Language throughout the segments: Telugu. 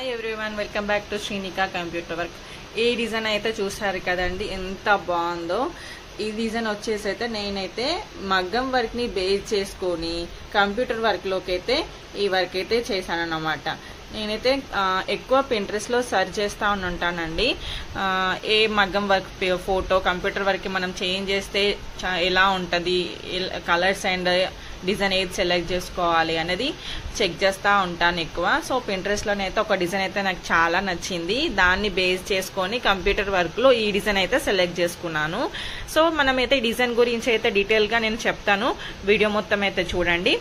Hi everyone, welcome back to Srinika computer work. ఈ డిజైన్ అయితే చూసారు కదండి, ఎంత బాగుందో. ఈ డిజైన్ వచ్చేసి అయితే నేనైతే మగ్గం వర్క్ ని బేస్ చేసుకొని కంప్యూటర్ వర్క్ లోకి అయితే ఈ వర్క్ అయితే చేశాను అన్నమాట. నేనైతే ఎక్కువ పింట్రెస్ట్ లో సర్చ్ చేస్తా ఉంటానండి. ఏ మగ్గం వర్క్ ఫోటో కంప్యూటర్ వర్క్ మనం చేంజ్ చేస్తే ఎలా ఉంటది, కలర్స్ అండ్ డిజైన్ ఏది సెలెక్ట్ చేసుకోవాలి అనేది చెక్ చేస్తూ ఉంటాను ఎక్కువ. సో పింట్రెస్ట్లోనైతే ఒక డిజైన్ అయితే నాకు చాలా నచ్చింది. దాన్ని బేస్ చేసుకొని కంప్యూటర్ వర్క్లో ఈ డిజైన్ అయితే సెలెక్ట్ చేసుకున్నాను. సో మనమైతే ఈ డిజైన్ గురించి అయితే డీటెయిల్గా నేను చెప్తాను. వీడియో మొత్తం అయితే చూడండి.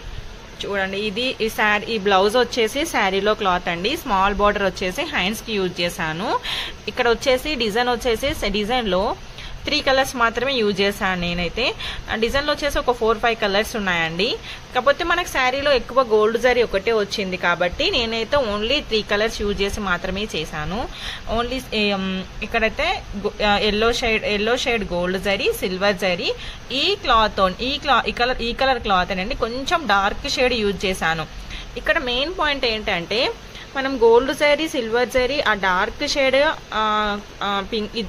ఇది ఈ బ్లౌజ్ వచ్చేసి శారీలో క్లాత్ అండి. స్మాల్ బార్డర్ వచ్చేసి హ్యాండ్స్ కి యూజ్ చేశాను. ఇక్కడ వచ్చేసి డిజైన్ లో 3 కలర్స్ మాత్రమే యూజ్ చేశాను. నేనైతే డిజైన్ లో వచ్చేసి ఒక 4-5 కలర్స్ ఉన్నాయండి. కాకపోతే మనకు శారీలో ఎక్కువ గోల్డ్ జరీ ఒకటే వచ్చింది కాబట్టి నేనైతే ఓన్లీ 3 కలర్స్ యూజ్ చేసి మాత్రమే చేశాను. ఓన్లీ ఇక్కడైతే yellow shade gold zari, silver zari, ఈ కలర్ క్లాత్ అండి కొంచెం డార్క్ షేడ్ యూజ్ చేశాను. ఇక్కడ మెయిన్ పాయింట్ ఏంటంటే మనం గోల్డ్ జరీ, సిల్వర్ జరీ, ఆ డార్క్ షేడ్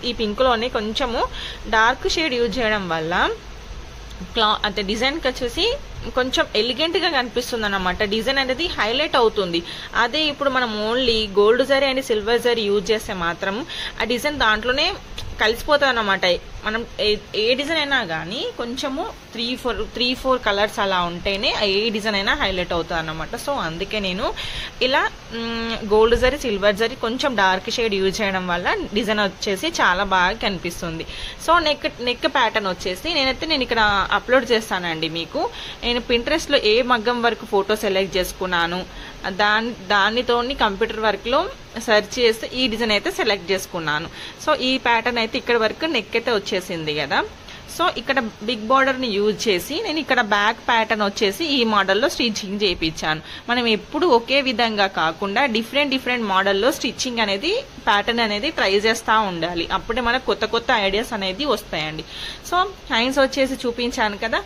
ఈ పింక్ లోనే కొంచెము డార్క్ షేడ్ యూజ్ చేయడం వల్ల అంటే డిజైన్ కి వచ్చేసి కొంచెం ఎలిగెంట్ గా కనిపిస్తుంది అన్నమాట. డిజైన్ అనేది హైలైట్ అవుతుంది. అదే ఇప్పుడు మనం only gold zari and silver zari use చేస్తే మాత్రం ఆ డిజైన్ దాంట్లోనే కలిసిపోతుంది అన్నమాట. మనం ఏ డిజైన్ అయినా కానీ కొంచెము 3-4 కలర్స్ అలా ఉంటేనే ఏ డిజైన్ అయినా హైలైట్ అవుతుంది అన్నమాట. సో అందుకే నేను ఇలా గోల్డ్ జరీ, సిల్వర్ జరీ కొంచెం డార్క్ షేడ్ యూజ్ చేయడం వల్ల డిజైన్ వచ్చేసి చాలా బాగా కనిపిస్తుంది. సో నెక్ ప్యాటర్న్ వచ్చేసి నేను ఇక్కడ అప్లోడ్ చేస్తానండి మీకు. నేను పింట్రెస్ట్ లో ఏ మగ్గం వర్క్ ఫోటో సెలెక్ట్ చేసుకున్నాను దానితో కంప్యూటర్ వర్క్ లో సెర్చ్ చేస్తే ఈ డిజైన్ అయితే సెలెక్ట్ చేసుకున్నాను. సో ఈ ప్యాటర్న్ అయితే ఇక్కడ వరకు నెక్ అయితే వచ్చేసింది కదా. సో ఇక్కడ బిగ్ బార్డర్ ని యూజ్ చేసి నేను ఇక్కడ బ్యాక్ ప్యాటర్న్ వచ్చేసి ఈ మోడల్లో స్టిచ్చింగ్ చేయించాను. మనం ఎప్పుడు ఒకే విధంగా కాకుండా డిఫరెంట్ మోడల్లో స్టిచ్చింగ్ అనేది ప్యాటర్న్ అనేది ట్రై చేస్తూ ఉండాలి. అప్పుడే మనకు కొత్త ఐడియాస్ అనేది వస్తాయండి. సో హ్యాండ్స్ వచ్చేసి చూపించాను కదా,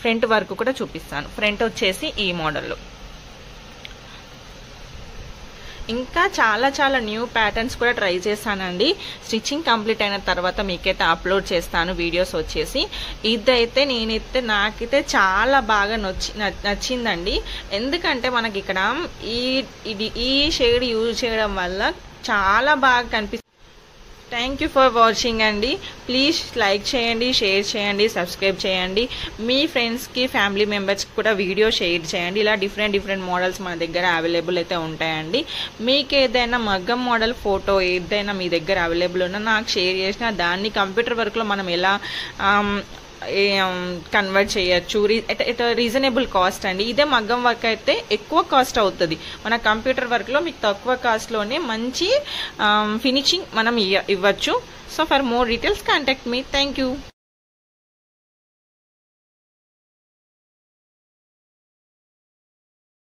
ఫ్రంట్ వర్క్ కూడా చూపిస్తాను. ఫ్రంట్ వచ్చేసి ఈ మోడల్లో ఇంకా చాలా న్యూ ప్యాటర్న్స్ కూడా ట్రై చేశానండి. స్టిచ్చింగ్ కంప్లీట్ అయిన తర్వాత మీకైతే అప్లోడ్ చేస్తాను వీడియోస్ వచ్చేసి. ఇదైతే నాకైతే చాలా బాగా నచ్చిందండి. ఎందుకంటే మనకి ఇక్కడ ఈ షేడ్ యూజ్ చేయడం వల్ల చాలా బాగా కనిపిస్తుంది. థ్యాంక్ యూ ఫర్ వాచింగ్ అండి. ప్లీజ్ లైక్ చేయండి, షేర్ చేయండి, సబ్స్క్రైబ్ చేయండి. మీ ఫ్రెండ్స్కి, ఫ్యామిలీ మెంబర్స్కి కూడా వీడియో షేర్ చేయండి. ఇలా డిఫరెంట్ మోడల్స్ మన దగ్గర అవైలబుల్ అయితే ఉంటాయండి. మీకు ఏదైనా మగ్గం మోడల్ ఫోటో ఏదైనా మీ దగ్గర అవైలబుల్ ఉన్నా నాకు షేర్ చేసినా దాన్ని కంప్యూటర్ వర్క్లో మనం ఎలా కన్వర్ట్ చేయొచ్చు. రీజనబుల్ కాస్ట్ అండి. ఇదే మగ్గం వర్క్ అయితే ఎక్కువ కాస్ట్ అవుతుంది. మన కంప్యూటర్ వర్క్ లో మీకు తక్కువ కాస్ట్ లోనే మంచి ఫినిషింగ్ మనం ఇవ్వచ్చు. So for more details contact me. Thank you.